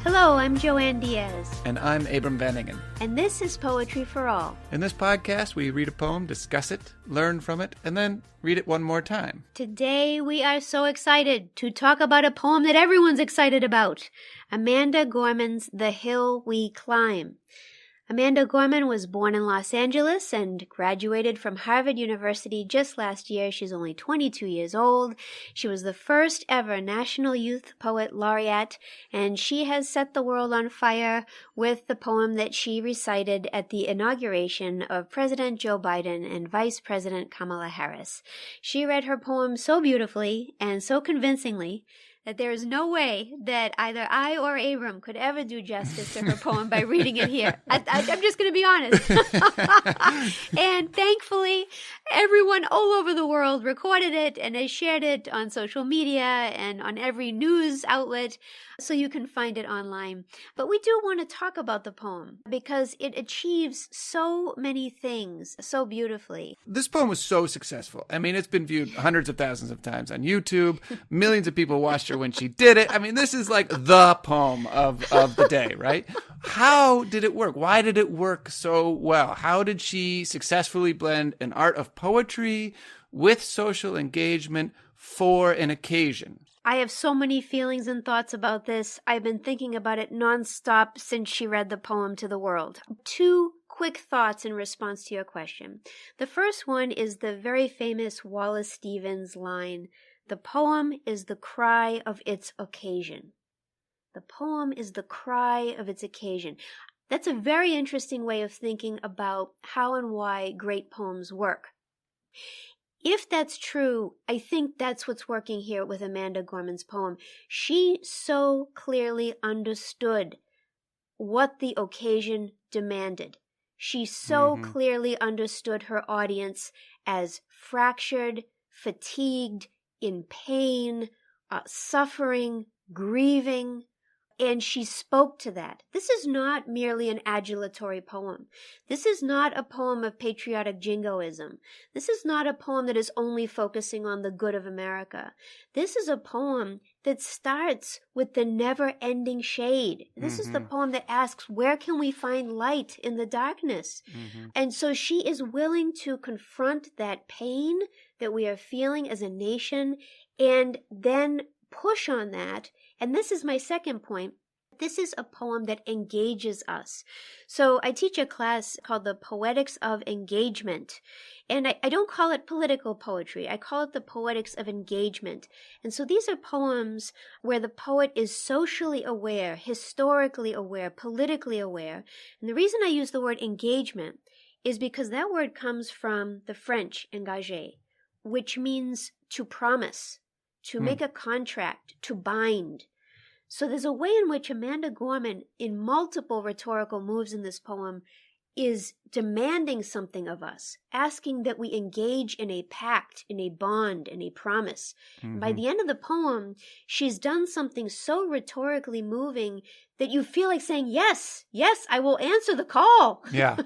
Hello, I'm Joanne Diaz. And I'm Abram Van Ingen. And this is Poetry for All. In this podcast, we read a poem, discuss it, learn from it, and then read it one more time. Today, we are so excited to talk about a poem that everyone's excited about. Amanda Gorman's The Hill We Climb. Amanda Gorman was born in Los Angeles and graduated from Harvard University just last year. She's only 22 years old. She was the first ever National Youth Poet Laureate, and she has set the world on fire with the poem that she recited at the inauguration of President Joe Biden and Vice President Kamala Harris. She read her poem so beautifully and so convincingly that there is no way that either I or Abram could ever do justice to her poem by reading it here. I'm just going to be honest. And thankfully, everyone all over the world recorded it and has shared it on social media and on every news outlet, so you can find it online. But we do want to talk about the poem because it achieves so many things so beautifully. This poem was so successful. I mean, it's been viewed hundreds of thousands of times on YouTube. Millions of people watched her when she did it. I mean, this is like the poem of the day, right? How did it work? Why did it work so well? How did she successfully blend an art of poetry with social engagement for an occasion? I have so many feelings and thoughts about this. I've been thinking about it nonstop since she read the poem to the world. Two quick thoughts in response to your question. The first one is the very famous Wallace Stevens line, "The poem is the cry of its occasion." The poem is the cry of its occasion. That's a very interesting way of thinking about how and why great poems work. If that's true, I think that's what's working here with Amanda Gorman's poem. She so clearly understood what the occasion demanded. She so clearly understood her audience as fractured, fatigued, in pain, suffering, grieving, and she spoke to that. This is not merely an adulatory poem. This is not a poem of patriotic jingoism. This is not a poem that is only focusing on the good of America. This is a poem that starts with the never-ending shade. This is the poem that asks, where can we find light in the darkness? And so she is willing to confront that pain that we are feeling as a nation and then push on that. And this is my second point. This is a poem that engages us. So I teach a class called the Poetics of Engagement. And I don't call it political poetry. I call it the Poetics of Engagement. And so these are poems where the poet is socially aware, historically aware, politically aware. And the reason I use the word engagement is because that word comes from the French engager, which means to promise, to make a contract, to bind. So there's a way in which Amanda Gorman, in multiple rhetorical moves in this poem, is demanding something of us, asking that we engage in a pact, in a bond, in a promise. And by the end of the poem, she's done something so rhetorically moving that you feel like saying, yes, I will answer the call. Yeah.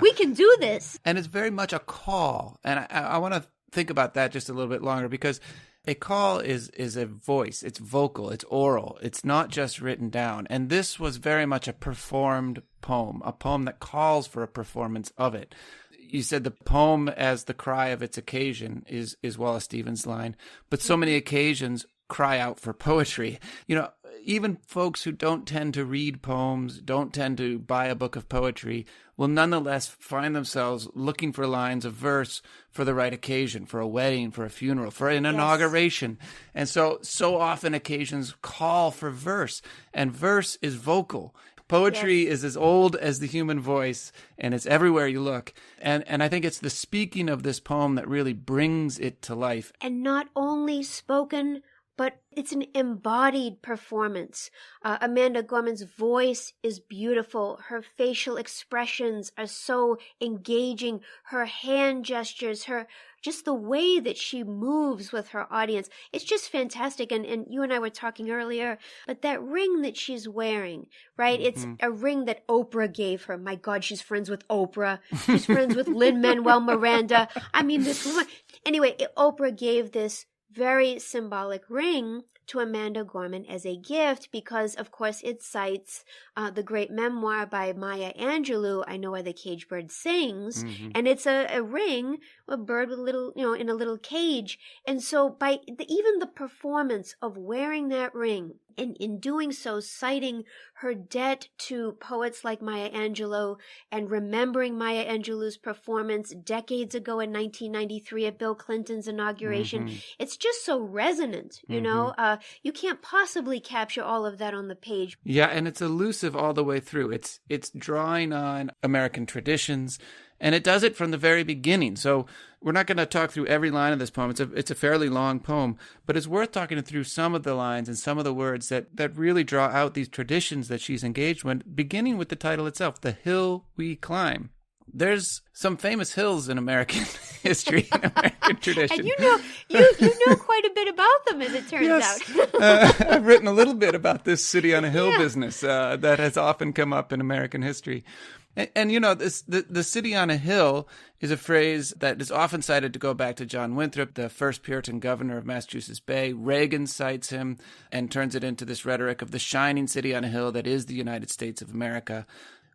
We can do this. And it's very much a call. And I want to think about that just a little bit longer, because a call is a voice. It's vocal. It's oral. It's not just written down. And this was very much a performed poem, a poem that calls for a performance of it. You said the poem as the cry of its occasion is Wallace Stevens' line, but so many occasions cry out for poetry. You know, even folks who don't tend to read poems, don't tend to buy a book of poetry, will nonetheless find themselves looking for lines of verse for the right occasion, for a wedding, for a funeral, for an inauguration. And so often occasions call for verse, and verse is vocal. Poetry is as old as the human voice, and it's everywhere you look. And I think it's the speaking of this poem that really brings it to life. And not only spoken, but it's an embodied performance. Amanda Gorman's voice is beautiful. Her facial expressions are so engaging. Her hand gestures, just the way that she moves with her audience. It's just fantastic. And you and I were talking earlier, but that ring that she's wearing, right? It's a ring that Oprah gave her. My God, she's friends with Oprah. She's friends with Lin-Manuel Miranda. I mean, this woman. Anyway, Oprah gave this very symbolic ring to Amanda Gorman as a gift because, of course, it cites the great memoir by Maya Angelou, I Know Why the Caged Bird Sings, and it's a ring, a bird with a little, in a little cage. And so by even the performance of wearing that ring, and in doing so, citing her debt to poets like Maya Angelou and remembering Maya Angelou's performance decades ago in 1993 at Bill Clinton's inauguration, it's just so resonant, you can't possibly capture all of that on the page. Yeah, and it's elusive all the way through. It's drawing on American traditions, and it does it from the very beginning. So we're not going to talk through every line of this poem. It's a fairly long poem, but it's worth talking through some of the lines and some of the words that really draw out these traditions that she's engaged with, beginning with the title itself, The Hill We Climb. There's some famous hills in American history and American tradition. And you know quite a bit about them, as it turns out. I've written a little bit about this city on a hill business that has often come up in American history. And the city on a hill is a phrase that is often cited to go back to John Winthrop, the first Puritan governor of Massachusetts Bay. Reagan cites him and turns it into this rhetoric of the shining city on a hill that is the United States of America.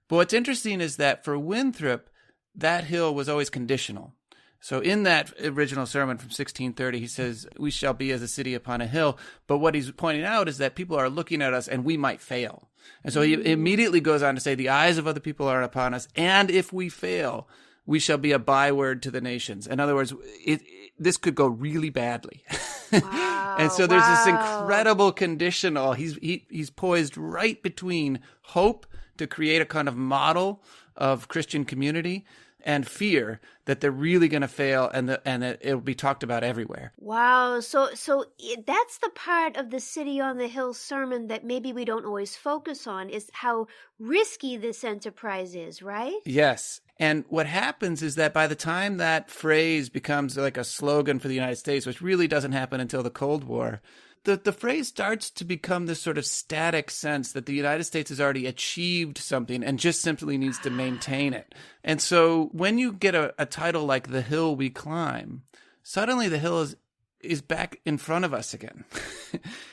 But what's interesting is that for Winthrop, that hill was always conditional. So in that original sermon from 1630, he says, we shall be as a city upon a hill. But what he's pointing out is that people are looking at us and we might fail. And so he immediately goes on to say, the eyes of other people are upon us. And if we fail, we shall be a byword to the nations. In other words, this could go really badly. Wow, and so there's this incredible conditional. He's poised right between hope to create a kind of model of Christian community and fear that they're really going to fail and that it'll be talked about everywhere. Wow. So that's the part of the City on the Hill sermon that maybe we don't always focus on, is how risky this enterprise is, right? Yes. And what happens is that by the time that phrase becomes like a slogan for the United States, which really doesn't happen until the Cold War, the phrase starts to become this sort of static sense that the United States has already achieved something and just simply needs to maintain it. And so when you get a title like The Hill We Climb, suddenly the hill is back in front of us again.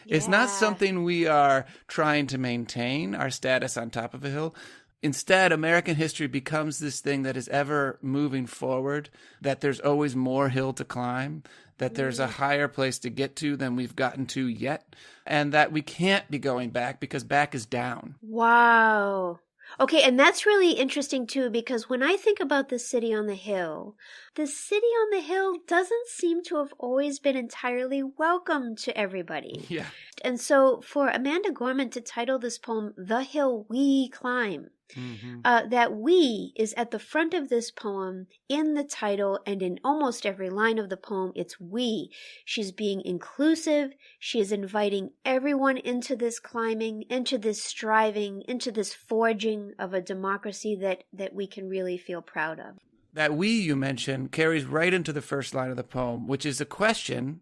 It's not something we are trying to maintain, our status on top of a hill. Instead, American history becomes this thing that is ever moving forward, that there's always more hill to climb, that there's a higher place to get to than we've gotten to yet, and that we can't be going back because back is down. Wow. Okay, and that's really interesting too, because when I think about the city on the hill doesn't seem to have always been entirely welcome to everybody. Yeah. And so for Amanda Gorman to title this poem, The Hill We Climb, that we is at the front of this poem in the title, and in almost every line of the poem, it's we. She's being inclusive. She is inviting everyone into this climbing, into this striving, into this forging of a democracy that we can really feel proud of. That we you mentioned carries right into the first line of the poem, which is a question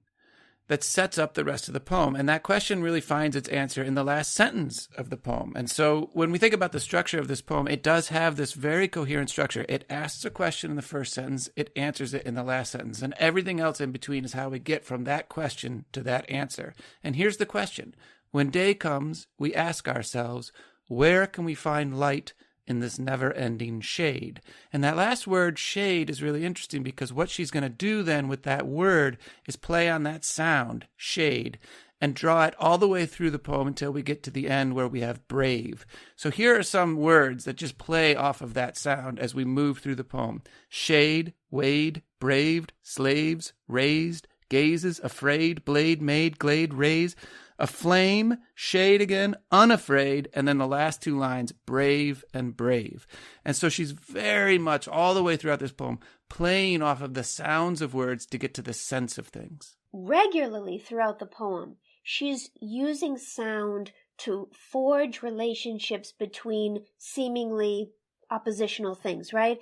that sets up the rest of the poem. And that question really finds its answer in the last sentence of the poem. And so when we think about the structure of this poem, it does have this very coherent structure. It asks a question in the first sentence, it answers it in the last sentence, and everything else in between is how we get from that question to that answer. And here's the question. When day comes, we ask ourselves, where can we find light in this never-ending shade? And that last word, shade, is really interesting because what she's going to do then with that word is play on that sound, shade, and draw it all the way through the poem until we get to the end where we have brave. So here are some words that just play off of that sound as we move through the poem. Shade, wade, braved, slaves, raised, gazes, afraid, blade, made, glade, raise, a flame, shade again, unafraid, and then the last two lines, brave and brave. And so she's very much all the way throughout this poem playing off of the sounds of words to get to the sense of things. Regularly throughout the poem, she's using sound to forge relationships between seemingly oppositional things, right?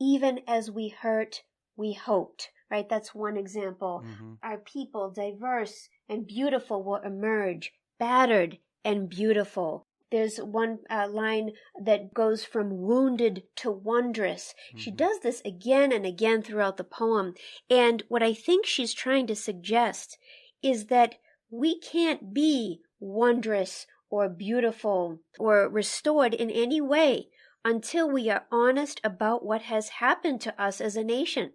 Even as we hurt, we hoped, right? That's one example. Our people, diverse and beautiful, will emerge, battered and beautiful. There's one line that goes from wounded to wondrous. She does this again and again throughout the poem. And what I think she's trying to suggest is that we can't be wondrous or beautiful or restored in any way until we are honest about what has happened to us as a nation,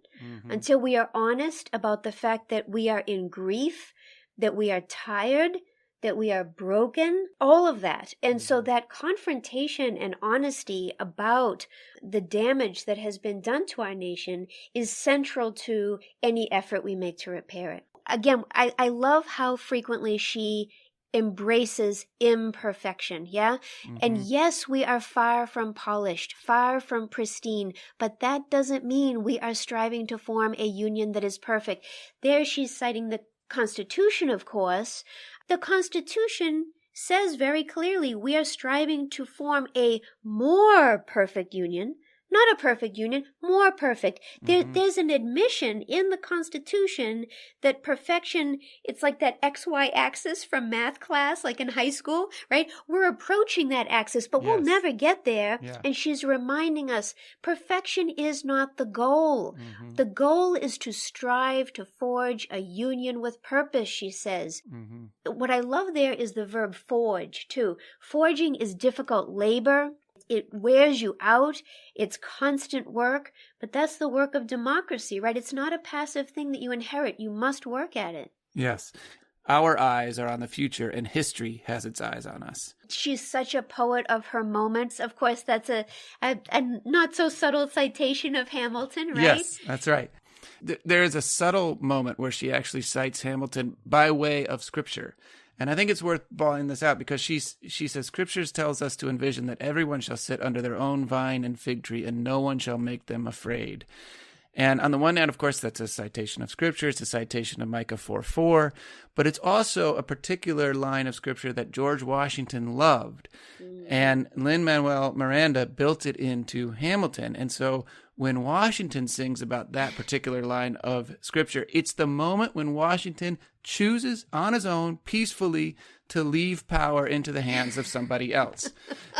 until we are honest about the fact that we are in grief, that we are tired, that we are broken, all of that. And so that confrontation and honesty about the damage that has been done to our nation is central to any effort we make to repair it. Again, I love how frequently she embraces imperfection, yeah? And yes, we are far from polished, far from pristine, but that doesn't mean we are striving to form a union that is perfect. There she's citing the Constitution, of course. The Constitution says very clearly we are striving to form a more perfect union, not a perfect union, more perfect. There's an admission in the Constitution that perfection, it's like that XY axis from math class, like in high school, right? We're approaching that axis, but we'll never get there. Yeah. And she's reminding us, perfection is not the goal. The goal is to strive to forge a union with purpose, she says. What I love there is the verb forge, too. Forging is difficult labor. It wears you out. It's constant work, but that's the work of democracy, right? It's not a passive thing that you inherit. You must work at it. Yes. Our eyes are on the future, and history has its eyes on us. She's such a poet of her moments. Of course, that's a not so subtle citation of Hamilton, right? Yes, that's right. There is a subtle moment where she actually cites Hamilton by way of scripture. And I think it's worth balling this out because she says, Scriptures tells us to envision that everyone shall sit under their own vine and fig tree, and no one shall make them afraid. And on the one hand, of course, that's a citation of Scripture. It's a citation of Micah 4:4. But it's also a particular line of Scripture that George Washington loved. And Lin-Manuel Miranda built it into Hamilton. And so when Washington sings about that particular line of Scripture, it's the moment when Washington chooses on his own peacefully to leave power into the hands of somebody else.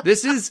This is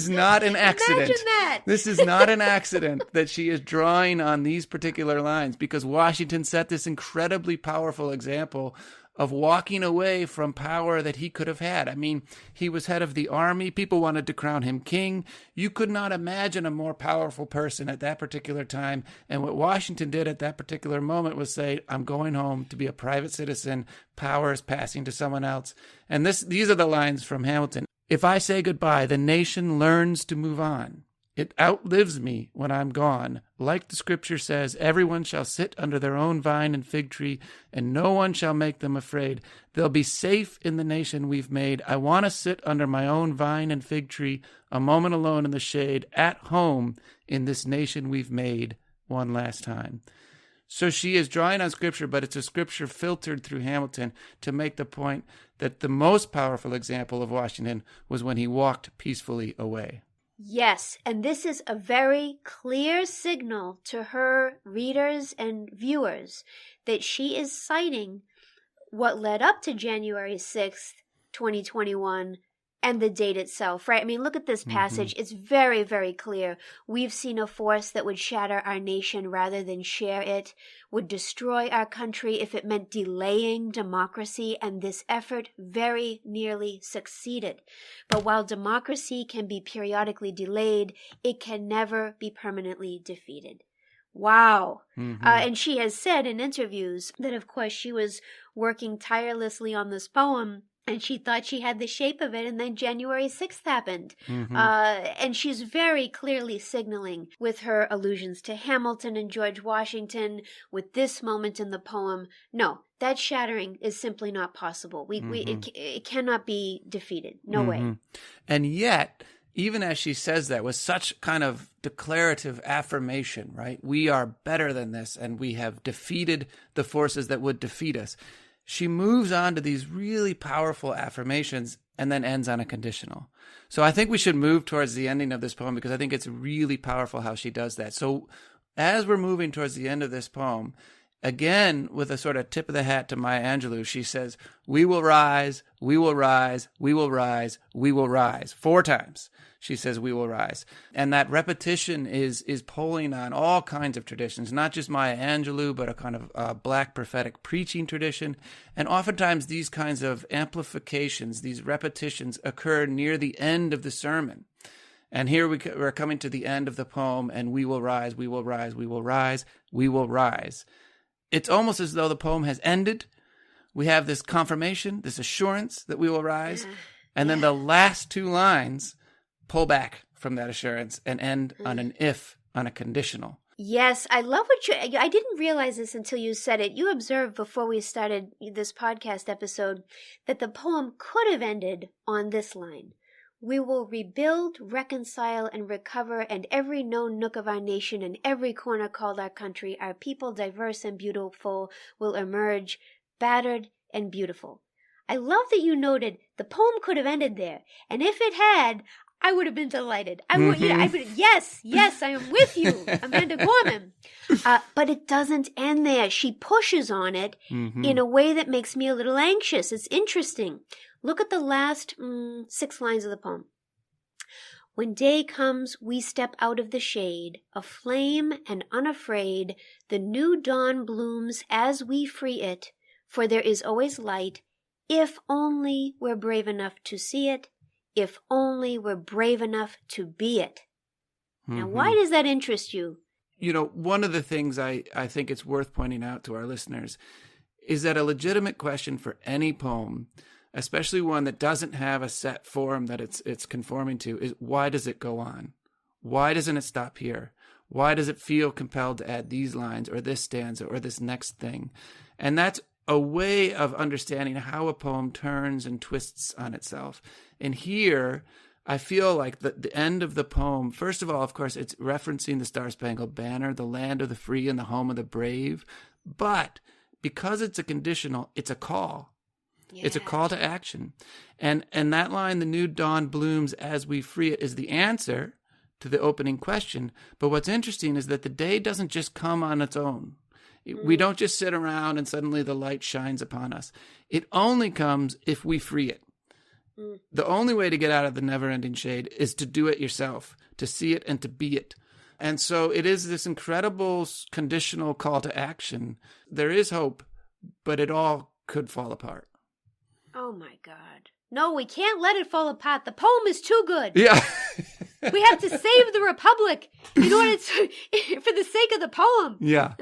not an accident. Imagine that. This is not an accident that she is drawing on these particular lines, because Washington set this incredibly powerful example of walking away from power that he could have had. I mean, he was head of the army. People wanted to crown him king. You could not imagine a more powerful person at that particular time. And what Washington did at that particular moment was say, I'm going home to be a private citizen. Power is passing to someone else. And these are the lines from Hamilton. If I say goodbye, the nation learns to move on. It outlives me when I'm gone. Like the scripture says, everyone shall sit under their own vine and fig tree, and no one shall make them afraid. They'll be safe in the nation we've made. I want to sit under my own vine and fig tree, a moment alone in the shade, at home in this nation we've made, one last time. So she is drawing on scripture, but it's a scripture filtered through Hamilton to make the point that the most powerful example of Washington was when he walked peacefully away. Yes, and this is a very clear signal to her readers and viewers that she is citing what led up to January 6th, 2021, and the date itself, right? I mean, look at this passage. It's very, very clear. We've seen a force that would shatter our nation rather than share it, would destroy our country if it meant delaying democracy, and this effort very nearly succeeded. But while democracy can be periodically delayed, it can never be permanently defeated. Wow. And she has said in interviews that, of course, she was working tirelessly on this poem, and she thought she had the shape of it, and then January 6th happened. And she's very clearly signaling with her allusions to Hamilton and George Washington, with this moment in the poem, no, that shattering is simply not possible. It cannot be defeated. No way. And yet, even as she says that with such kind of declarative affirmation, right? We are better than this, and we have defeated the forces that would defeat us. She moves on to these really powerful affirmations and then ends on a conditional. So I think we should move towards the ending of this poem, because I think it's really powerful how she does that. So as we're moving towards the end of this poem, Again, with a sort of tip of the hat to Maya Angelou, she says, "We will rise, we will rise, we will rise, we will rise." 4 times she says, "We will rise." And that repetition is pulling on all kinds of traditions, not just Maya Angelou, but a kind of Black prophetic preaching tradition. And oftentimes these kinds of amplifications, these repetitions occur near the end of the sermon. And here we're coming to the end of the poem, and we will rise, we will rise, we will rise, we will rise. It's almost as though the poem has ended. We have this confirmation, this assurance that we will rise. And then the last 2 lines pull back from that assurance and end on an if, on a conditional. Yes, I love what I didn't realize this until you said it. You observed before we started this podcast episode that the poem could have ended on this line. We will rebuild, reconcile, and recover, and every known nook of our nation and every corner called our country, our people diverse and beautiful, will emerge, battered and beautiful. I love that you noted the poem could have ended there, and if it had, I would have been delighted. Yes, I am with you, Amanda Gorman. But it doesn't end there. She pushes on it in a way that makes me a little anxious. It's interesting. Look at the last 6 lines of the poem. When day comes, we step out of the shade, aflame and unafraid. The new dawn blooms as we free it, for there is always light, if only we're brave enough to see it, if only we're brave enough to be it. Now, why does that interest you? You know, one of the things I think it's worth pointing out to our listeners is that a legitimate question for any poem, especially one that doesn't have a set form that it's conforming to, is why does it go on? Why doesn't it stop here? Why does it feel compelled to add these lines or this stanza or this next thing? And that's a way of understanding how a poem turns and twists on itself. And here, I feel like the end of the poem, first of all, of course, it's referencing the Star-Spangled Banner, the land of the free and the home of the brave. But because it's a conditional, it's a call. Yeah. It's a call to action. And that line, the new dawn blooms as we free it, is the answer to the opening question. But what's interesting is that the day doesn't just come on its own. We don't just sit around and suddenly the light shines upon us. It only comes if we free it. The only way to get out of the never-ending shade is to do it yourself, to see it and to be it. And so it is this incredible conditional call to action. There is hope, but it all could fall apart. Oh, my God. No, we can't let it fall apart. The poem is too good. Yeah. We have to save the Republic in order to, for the sake of the poem. Yeah.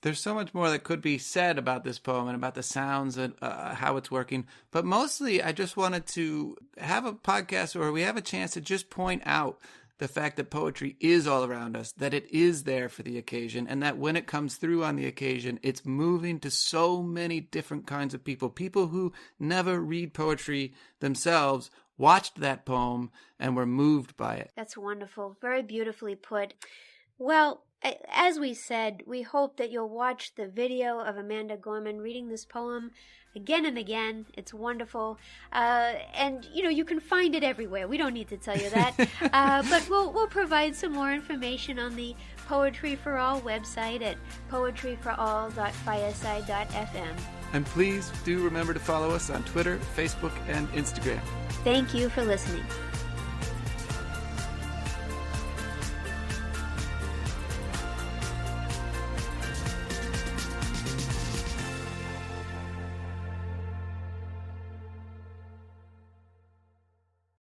There's so much more that could be said about this poem and about the sounds and how it's working. But mostly, I just wanted to have a podcast where we have a chance to just point out the fact that poetry is all around us, that it is there for the occasion, and that when it comes through on the occasion, it's moving to so many different kinds of people. People who never read poetry themselves watched that poem and were moved by it. That's wonderful. Very beautifully put. Well, as we said, we hope that you'll watch the video of Amanda Gorman reading this poem again and again. It's wonderful. And, you can find it everywhere. We don't need to tell you that. But we'll provide some more information on the Poetry for All website at poetryforall.fireside.fm. And please do remember to follow us on Twitter, Facebook, and Instagram. Thank you for listening.